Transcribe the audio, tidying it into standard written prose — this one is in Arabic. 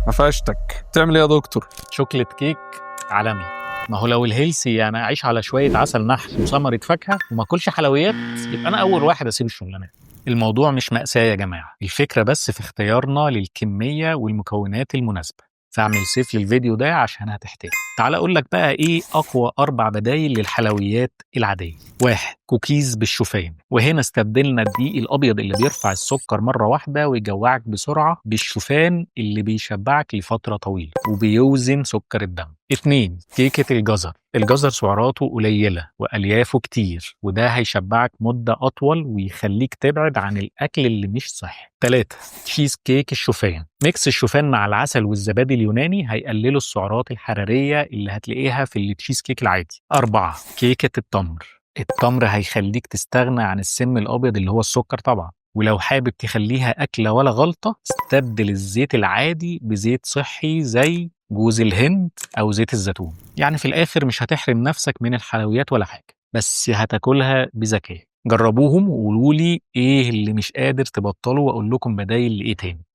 ما فيهاش تعمل ايه يا دكتور؟ شوكليت كيك عالمي. ما هو لو الهيلسي انا اعيش على شويه عسل نحل وثمره فاكهه وما اكلش حلويات، يبقى انا اول واحد اسيب الشغلانه. الموضوع مش مأساة يا جماعه، الفكره بس في اختيارنا للكميه والمكونات المناسبه. فاعمل سيف للفيديو ده عشان هتحتاج. تعال اقول لك بقى ايه اقوى 4 بدايل للحلويات العاديه. 1. كوكيز بالشوفان، وهنا استبدلنا الدقيق الابيض اللي بيرفع السكر مره واحده ويجوعك بسرعه بالشوفان اللي بيشبعك لفتره طويله وبيوزن سكر الدم. 2. كيكه الجزر سعراته قليله واليافه كتير، وده هيشبعك مده اطول ويخليك تبعد عن الاكل اللي مش صحي. 3. تشيز كيك الشوفان، ميكس الشوفان مع العسل والزبادي اليوناني هيقللوا السعرات الحراريه اللي هتلاقيها في التشيز كيك العادي. 4. كيكه التمر هيخليك تستغنى عن السم الابيض اللي هو السكر طبعا، ولو حابب تخليها اكله ولا غلطه استبدل الزيت العادي بزيت صحي زي جوز الهند او زيت الزيتون. يعني في الاخر مش هتحرم نفسك من الحلويات ولا حاجه، بس هتاكلها بذكاء. جربوهم وقولوا لي ايه اللي مش قادر تبطله واقول لكم بدايل لايه تاني.